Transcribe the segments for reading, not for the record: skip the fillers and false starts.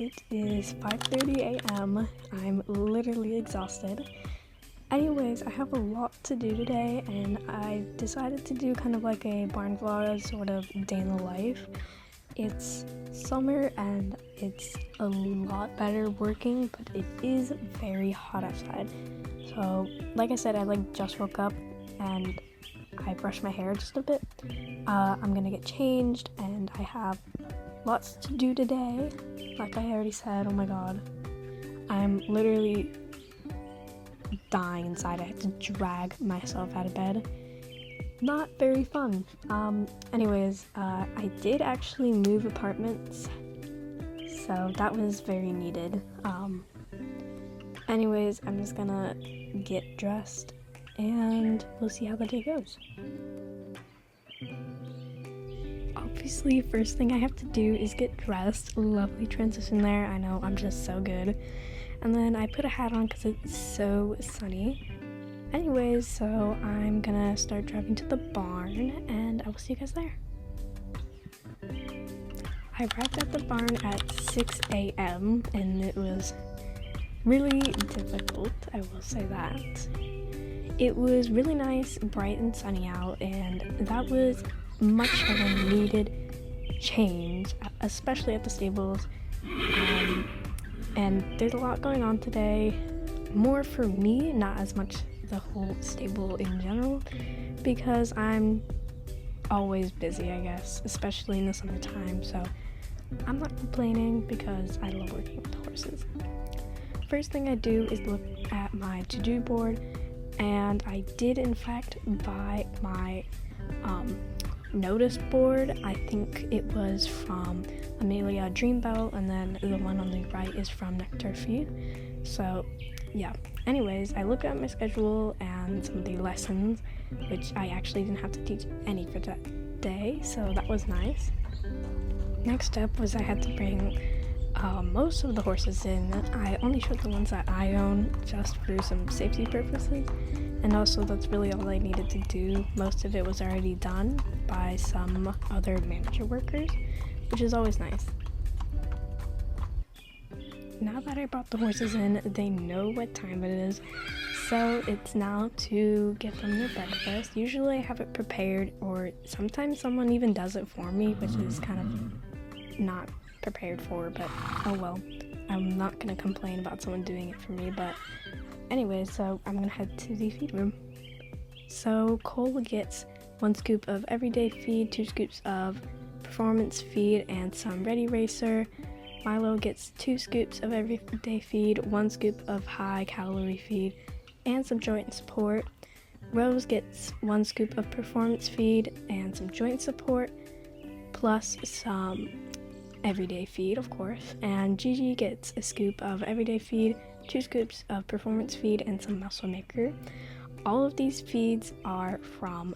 It is 5:30 a.m. I'm literally exhausted. Anyways, I have a lot to do today, and I decided to do kind of like a barn vlog, sort of day in the life. It's summer and it's a lot better working, but it is very hot outside. So, like I said, I just woke up and I brushed my hair just a bit. I'm gonna get changed, and I have lots to do today. Like I already said, oh my god, I'm literally dying inside. I had to drag myself out of bed. Not very fun. Anyways, I did actually move apartments, so that was very needed. Anyways, I'm just gonna get dressed and we'll see how the day goes. Obviously, first thing I have to do is get dressed. Lovely transition there. I know, I'm just so good. And then I put a hat on because it's so sunny. Anyways, so I'm gonna start driving to the barn and I will see you guys there. I arrived at the barn at 6 a.m. and it was really difficult, I will say that. It was really nice, bright and sunny out, and that was much of a needed change, especially at the stables. And there's a lot going on today, more for me, not as much the whole stable in general, because I'm always busy, I guess, especially in the summertime, so I'm not complaining because I love working with horses. First thing I do is look at my to-do board, and I did in fact buy my notice board. I think it was from Amelia Dreambell, and then the one on the right is from Nectar Feed. So yeah, anyways, I looked at my schedule and some of the lessons, which I actually didn't have to teach any for that day, so that was nice. Next step was I had to bring most of the horses in. I only showed the ones that I own just for some safety purposes, and also that's really all I needed to do. Most of it was already done by some other manager workers, which is always nice. Now that I brought the horses in, they know what time it is, so it's now to give them their breakfast. Usually I have it prepared, or sometimes someone even does it for me, which is kind of not prepared for, but oh well. I'm not gonna complain about someone doing it for me, but anyways, so I'm gonna head to the feed room. So Cole gets 1 scoop of everyday feed, 2 scoops of performance feed, and some ready racer. Milo gets 2 scoops of everyday feed, 1 scoop of high calorie feed, and some joint support. Rose gets 1 scoop of performance feed and some joint support, plus some everyday feed, of course. And Gigi gets a scoop of everyday feed, 2 scoops of performance feed, and some muscle maker. All of these feeds are from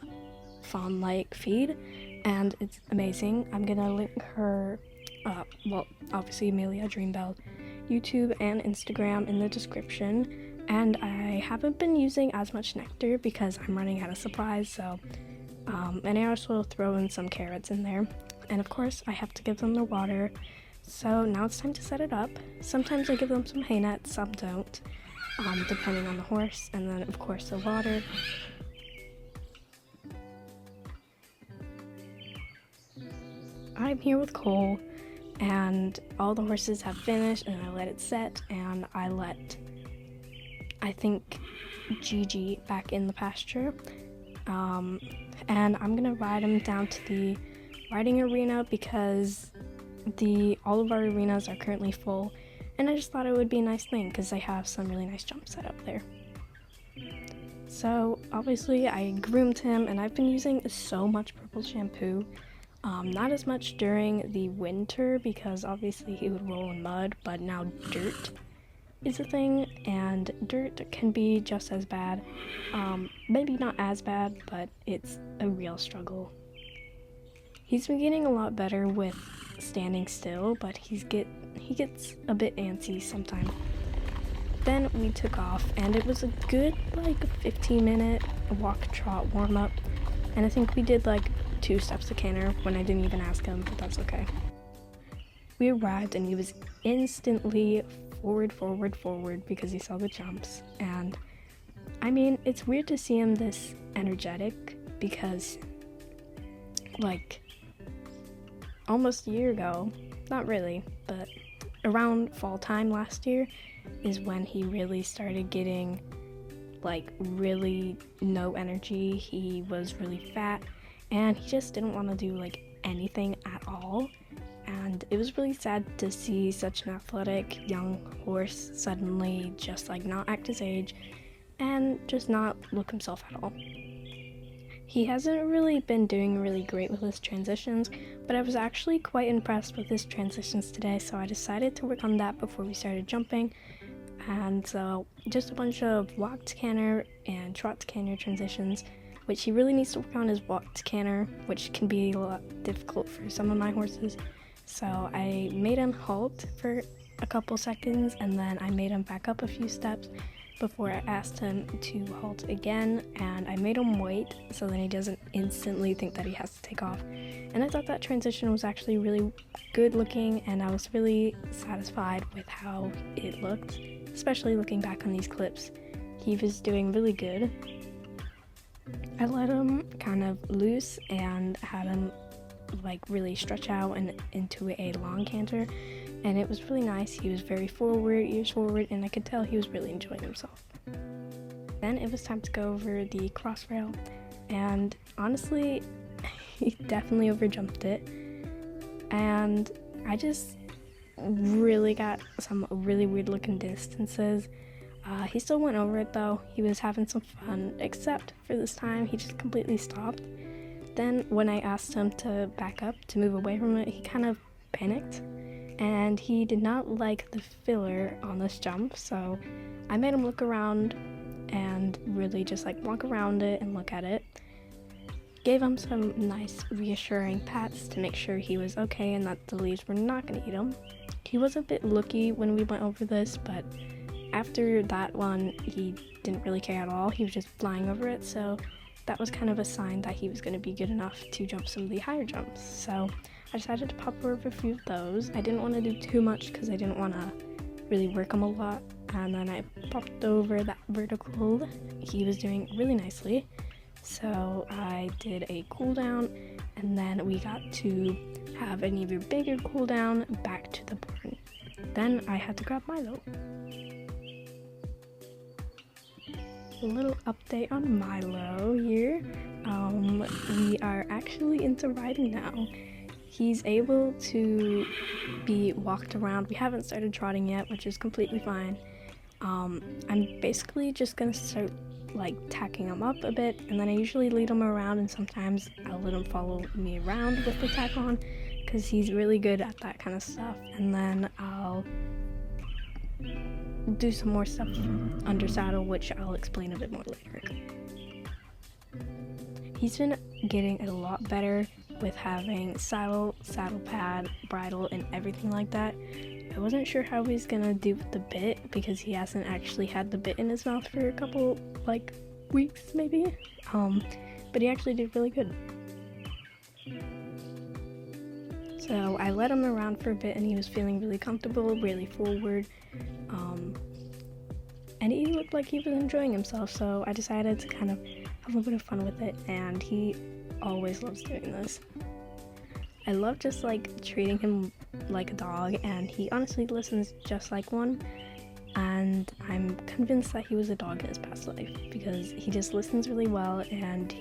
Fawn Like Feed, and it's amazing. I'm gonna link her, obviously Amelia Dreambell, YouTube and Instagram in the description. And I haven't been using as much nectar because I'm running out of supplies, so and I also throw in some carrots in there. And of course I have to give them their water, so now it's time to set it up. Sometimes I give them some hay nets, some don't, depending on the horse, and then of course the water. I'm here with Cole, and all the horses have finished, and I let it set, and I think Gigi back in the pasture, and I'm gonna ride him down to the riding arena because all of our arenas are currently full, and I just thought it would be a nice thing because they have some really nice jumps set up there. So obviously I groomed him, and I've been using so much purple shampoo. Not as much during the winter because obviously he would roll in mud, but now dirt is a thing, and dirt can be just as bad. Maybe not as bad, but it's a real struggle. He's been getting a lot better with standing still, but he gets a bit antsy sometimes. Then we took off, and it was a good 15-minute walk trot warm up, and I think we did 2 steps to canter when I didn't even ask him, but that's okay. We arrived and he was instantly forward because he saw the jumps. And I mean, it's weird to see him this energetic because like almost a year ago, not really, but around fall time last year is when he really started getting like really no energy. He was really fat and he just didn't want to do like anything at all. And it was really sad to see such an athletic young horse suddenly just like not act his age and just not look himself at all. He hasn't really been doing really great with his transitions, but I was actually quite impressed with his transitions today, so I decided to work on that before we started jumping. And so just a bunch of walked canter and trot canter transitions, which he really needs to work on is walked canter, which can be a lot difficult for some of my horses. So I made him halt for a couple seconds and then I made him back up a few steps before I asked him to halt again, and I made him wait so then he doesn't instantly think that he has to take off. And I thought that transition was actually really good looking, and I was really satisfied with how it looked, especially looking back on these clips. He was doing really good. I let him kind of loose and had him like really stretch out and into a long canter, and it was really nice. He was very forward, ears forward, and I could tell he was really enjoying himself. Then it was time to go over the cross rail, and honestly, he definitely overjumped it, and I just really got some really weird looking distances. He still went over it though. He was having some fun, except for this time he just completely stopped. Then when I asked him to back up to move away from it, he kind of panicked and he did not like the filler on this jump, so I made him look around and really just like walk around it and look at it. Gave him some nice reassuring pats to make sure he was okay and that the leaves were not going to eat him. He was a bit looky when we went over this, but after that one he didn't really care at all. He was just flying over it, so that was kind of a sign that he was going to be good enough to jump some of the higher jumps. So I decided to pop over a few of those. I didn't want to do too much because I didn't want to really work him a lot. And then I popped over that vertical. He was doing really nicely. So I did a cool down, and then we got to have an even bigger cool down back to the barn. Then I had to grab Milo. A little update on Milo here. We are actually into riding now. He's able to be walked around. We haven't started trotting yet, which is completely fine. I'm basically just gonna start like tacking him up a bit, and then I usually lead him around, and sometimes I'll let him follow me around with the tack on because he's really good at that kind of stuff. And then I'll do some more stuff under saddle, which I'll explain a bit more later. He's been getting a lot better with having saddle pad, bridle, and everything like that. I wasn't sure how he's gonna do with the bit because he hasn't actually had the bit in his mouth for a couple like weeks maybe, but he actually did really good. So I led him around for a bit and he was feeling really comfortable, really forward, and he looked like he was enjoying himself, so I decided to kind of have a bit of fun with it, and he always loves doing this. I love just like treating him like a dog, and he honestly listens just like one, and I'm convinced that he was a dog in his past life because he just listens really well, and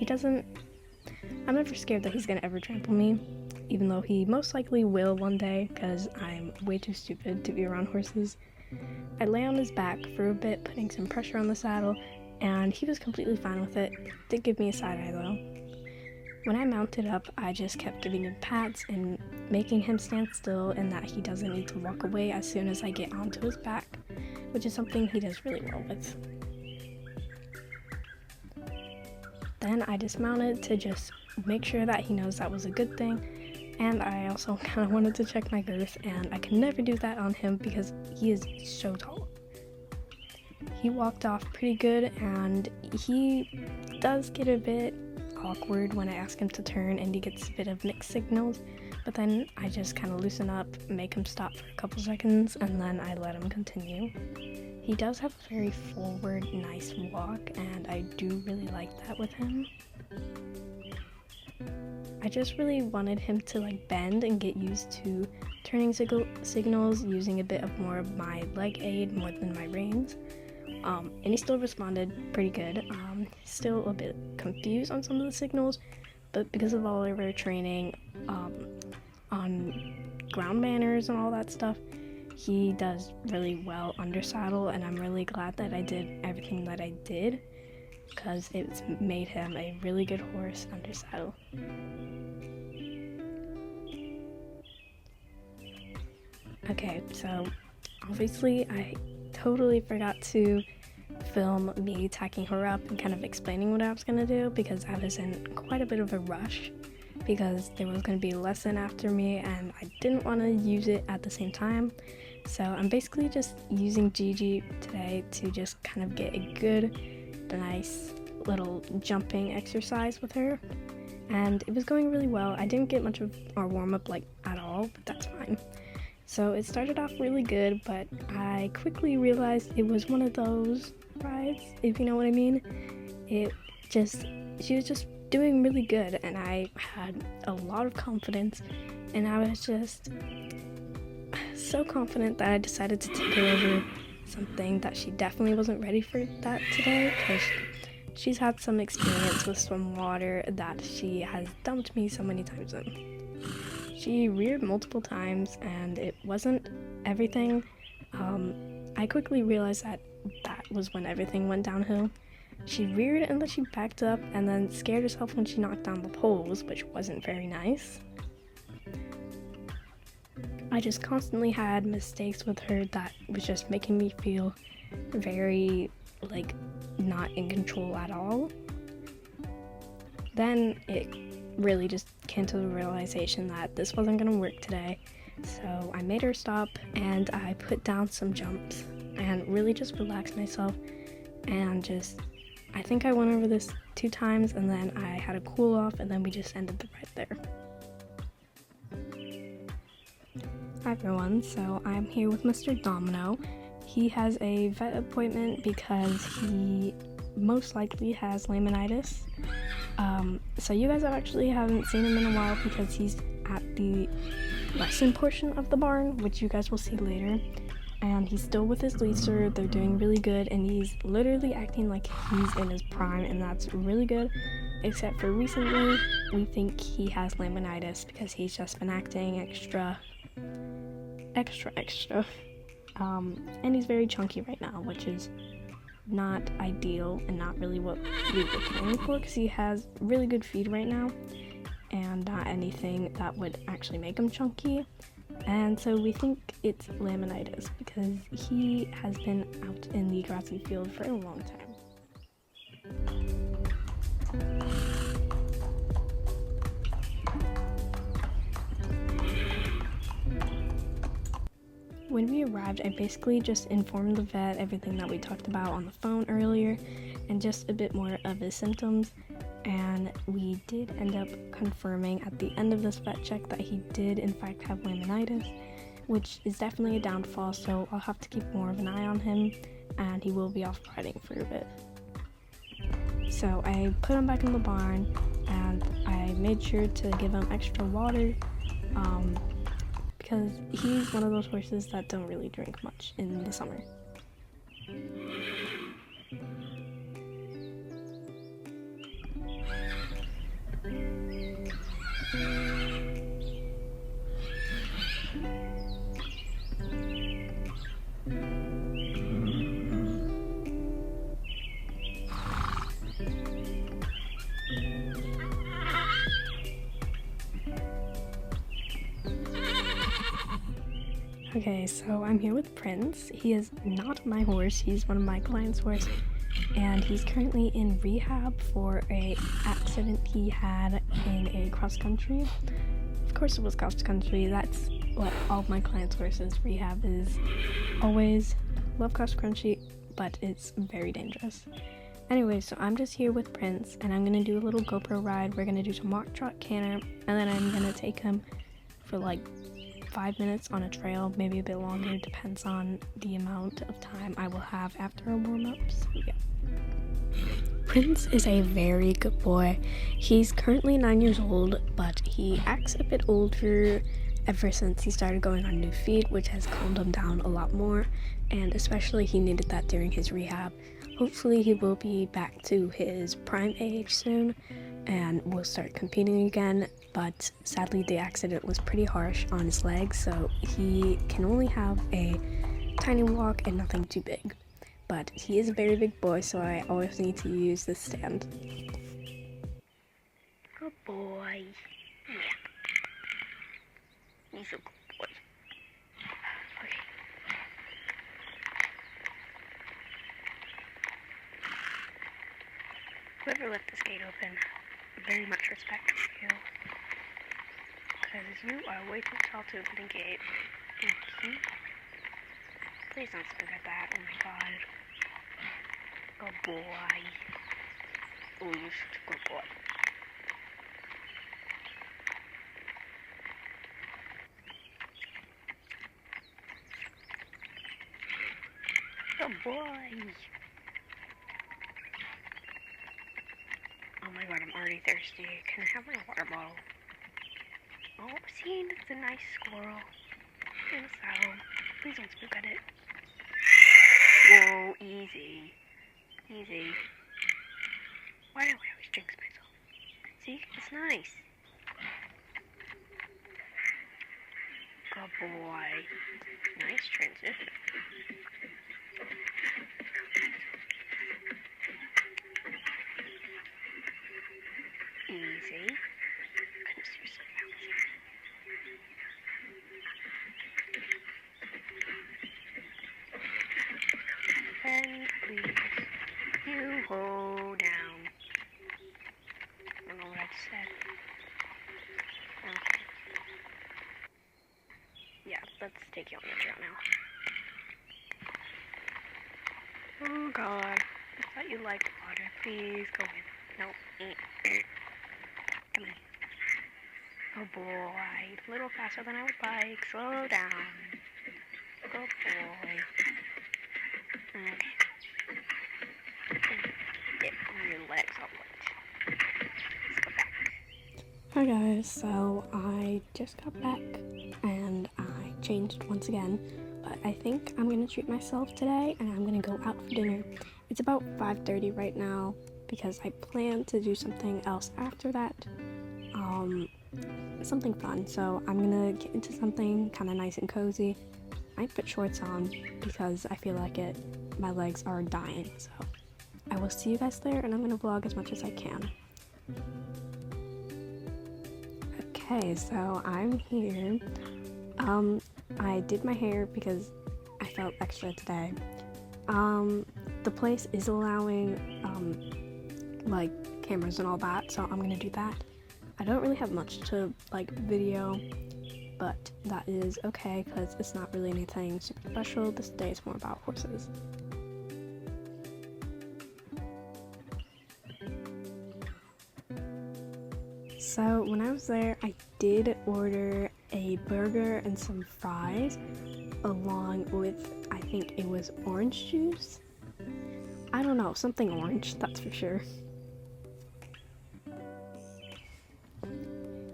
I'm never scared that he's gonna ever trample me, even though he most likely will one day because I'm way too stupid to be around horses. I lay on his back for a bit, putting some pressure on the saddle, and he was completely fine with it. Did give me a side eye though. When I mounted up, I just kept giving him pats and making him stand still and that he doesn't need to walk away as soon as I get onto his back, which is something he does really well with. Then I dismounted to just make sure that he knows that was a good thing, and I also kind of wanted to check my girth, and I can never do that on him because he is so tall. He walked off pretty good, and he does get a bit awkward when I ask him to turn, and he gets a bit of mixed signals, but then I just kind of loosen up, make him stop for a couple seconds, and then I let him continue. He does have a very forward, nice walk, and I do really like that with him. I just really wanted him to like bend and get used to turning signals using a bit of more of my leg aid more than my reins. And he still responded pretty good. Still a bit confused on some of the signals, but because of all of our training on ground manners and all that stuff, he does really well under saddle, and I'm really glad that I did everything that I did, because it's made him a really good horse under saddle. Okay, so obviously I totally forgot to film me tacking her up and kind of explaining what I was gonna do, because I was in quite a bit of a rush because there was gonna be a lesson after me and I didn't want to use it at the same time. So I'm basically just using Gigi today to just kind of get a good, nice little jumping exercise with her, and it was going really well. I didn't get much of our warm-up like at all, but that's fine. So it started off really good, but I quickly realized it was one of those rides, if you know what I mean. She was just doing really good, and I had a lot of confidence, and I was just so confident that I decided to take her over something that she definitely wasn't ready for that today, because she's had some experience with some water that she has dumped me so many times in. She reared multiple times and it wasn't everything. I quickly realized that was when everything went downhill. She reared and then she backed up and then scared herself when she knocked down the poles, which wasn't very nice. I just constantly had mistakes with her that was just making me feel very, like, not in control at all. Then it really just came to the realization that this wasn't gonna work today, so I made her stop and I put down some jumps and really just relaxed myself, and I think I went over this 2 times and then I had a cool off, and then we just ended the ride there. Hi everyone, so I'm here with Mr. Domino. He has a vet appointment because he most likely has laminitis. So you guys actually haven't seen him in a while because he's at the lesson portion of the barn, which you guys will see later. And he's still with his leaser. They're doing really good, and he's literally acting like he's in his prime, and that's really good. Except for recently, we think he has laminitis because he's just been acting extra. And he's very chunky right now, which is not ideal and not really what we were planning for, because he has really good feed right now and not anything that would actually make him chunky. And so we think it's laminitis because he has been out in the grassy field for a long time. When we arrived, I basically just informed the vet everything that we talked about on the phone earlier and just a bit more of his symptoms, and we did end up confirming at the end of this vet check that he did in fact have laminitis, which is definitely a downfall, so I'll have to keep more of an eye on him and he will be off riding for a bit. So I put him back in the barn and I made sure to give him extra water, because he's one of those horses that don't really drink much in the summer. Okay, so I'm here with Prince. He is not my horse, he's one of my clients' horses, and he's currently in rehab for an accident he had in a cross country. Of course it was cross country, that's what all my clients' horses rehab is always. Love cross country, but it's very dangerous. Anyway, so I'm just here with Prince and I'm gonna do a little GoPro ride. We're gonna do some walk, trot, canter, and then I'm gonna take him for like 5 minutes on a trail, maybe a bit longer, depends on the amount of time I will have after a warm-up. So yeah. Prince is a very good boy. He's currently 9 years old, but he acts a bit older ever since he started going on new feed, which has calmed him down a lot more, and especially he needed that during his rehab. Hopefully he will be back to his prime age soon and will start competing again, but sadly the accident was pretty harsh on his legs, so he can only have a tiny walk and nothing too big. But he is a very big boy, so I always need to use this stand. Good boy. Yeah. He's a good boy. Okay. Whoever left this gate open, very much respect for you. Because you are way too tall to open a gate. Thank you. Please don't spit at that. Oh my god. Good boy. Oh, you're such a good boy. Good boy. Oh my god, I'm already thirsty. Can I have my water bottle? Oh, see, that's a nice squirrel. In a saddle. Please don't spook at it. Whoa, easy. Easy. Why do I always jinx myself? See, it's nice. Good boy. Nice transition. Easy. Goodness, you're so bouncy. And please, you hold down. I don't know what I just said. Okay. Yeah, let's take you on the trail now. Oh god. I thought you liked water. Please go in. Nope. Come in. Oh boy. A little faster than I would like. Slow down. Good boy. Okay. Get your legs all wet. Let's go back. Hi guys, so I just got back and I changed once again, but I think I'm gonna treat myself today and I'm gonna go out for dinner. It's about 5:30 right now because I plan to do something else after that, something fun. So I'm gonna get into something kind of nice and cozy. I put shorts on because I feel like it. My legs are dying, so I will see you guys there and I'm gonna vlog as much as I can. Okay, so I'm here. I did my hair because I felt extra today. The place is allowing like cameras and all that, so I'm gonna do that. I don't really have much to like video, but that is okay because it's not really anything super special. This day is more about horses. So when I was there, I did order a burger and some fries along with, I think it was orange juice. I don't know, something orange, that's for sure.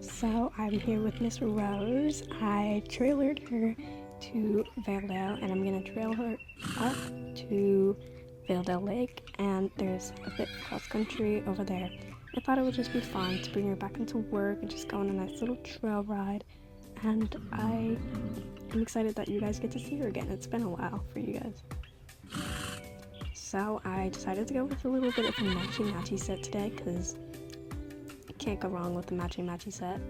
So I'm here with Miss Rose. I trailered her to Valedale and I'm gonna trail her up to Valedale Lake, and there's a bit cross country over there. I thought it would just be fun to bring her back into work and just go on a nice little trail ride, and I am excited that you guys get to see her again. It's been a while for you guys. So I decided to go with a little bit of a matchy set today because you can't go wrong with the matchy set.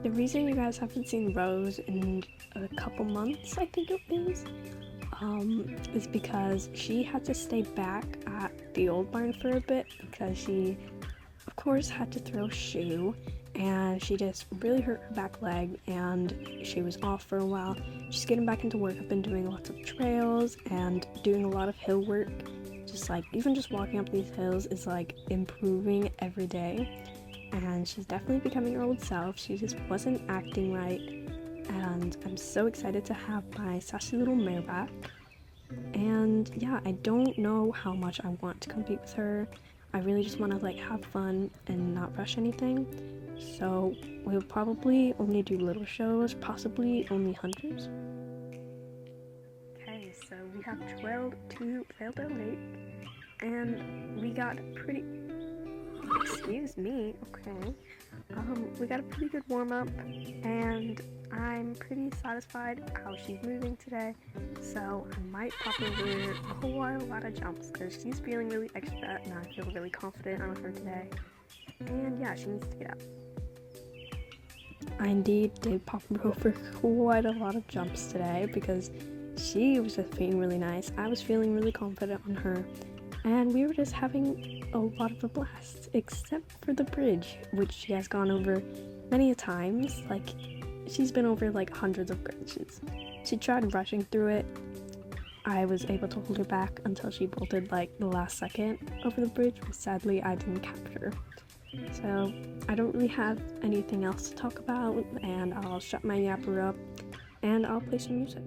The reason you guys haven't seen Rose in a couple months, I think it is because she had to stay back at the old barn for a bit because she, of course, had to throw a shoe and she just really hurt her back leg and she was off for a while. She's getting back into work. I've been doing lots of trails and doing a lot of hill work. Just like, even just walking up these hills is like improving every day. and she's definitely becoming her old self. She just wasn't acting right, and I'm so excited to have my sassy little mare back. And yeah, I don't know how much I want to compete with her. I really just want to like have fun and not rush anything. So we'll probably only do little shows, possibly only hunters. Okay, so we have 12 to failed out late, and we got pretty. Excuse me. Okay. We got a pretty good warm up, and I'm pretty satisfied how she's moving today. So I might pop over a lot of jumps because she's feeling really extra, and I feel really confident on her today. And yeah, she needs to get up. I indeed did pop her over quite a lot of jumps today because she was just being really nice. I was feeling really confident on her, and we were just having a lot of a blast, except for the bridge, which she has gone over many a times. Like, she's been over like hundreds of bridges. She tried rushing through it. I was able to hold her back until she bolted like the last second over the bridge, but sadly I didn't capture. So I don't really have anything else to talk about, and I'll shut my yapper up and I'll play some music.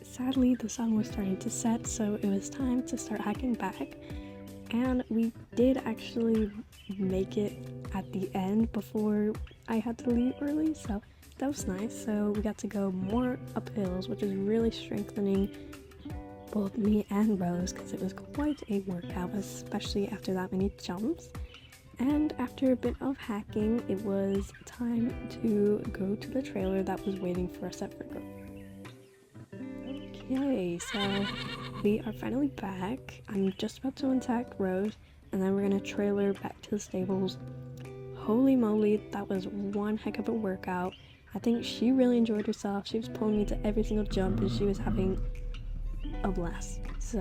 Sadly, the sun was starting to set, so it was time to start hiking back, and we did actually make it at the end before I had to leave early, so that was nice. So we got to go more up hills, which is really strengthening both me and Rose because it was quite a workout, especially after that many jumps. And after a bit of hacking, it was time to go to the trailer that was waiting for us at Virgo. Okay, so we are finally back. I'm just about to untack Rose, and then we're gonna trailer back to the stables. Holy moly, that was one heck of a workout. I think she really enjoyed herself. She was pulling me to every single jump, and she was having a blast. So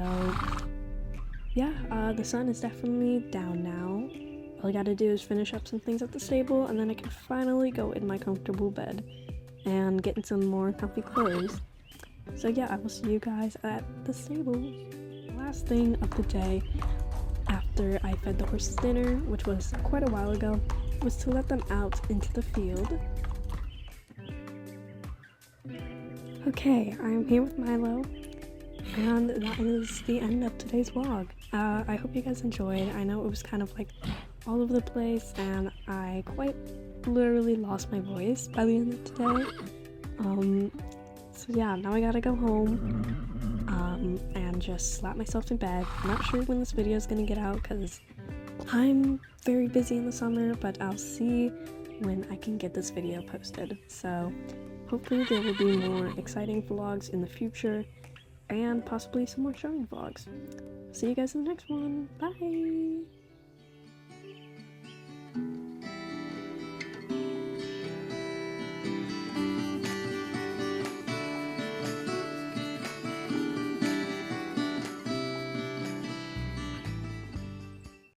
yeah, the sun is definitely down now. All I gotta do is finish up some things at the stable, and then I can finally go in my comfortable bed and get in some more comfy clothes. So yeah, I will see you guys at the stables. Last thing of the day, after I fed the horses dinner, which was quite a while ago, was to let them out into the field. Okay, I'm here with Milo, and that is the end of today's vlog. I hope you guys enjoyed. I know it was kind of like all over the place, and I quite literally lost my voice by the end of today. So yeah, now I gotta go home and just slap myself in bed. I'm not sure when this video is gonna get out because I'm very busy in the summer, but I'll see when I can get this video posted. So hopefully there will be more exciting vlogs in the future and possibly some more showing vlogs. See you guys in the next one. Bye!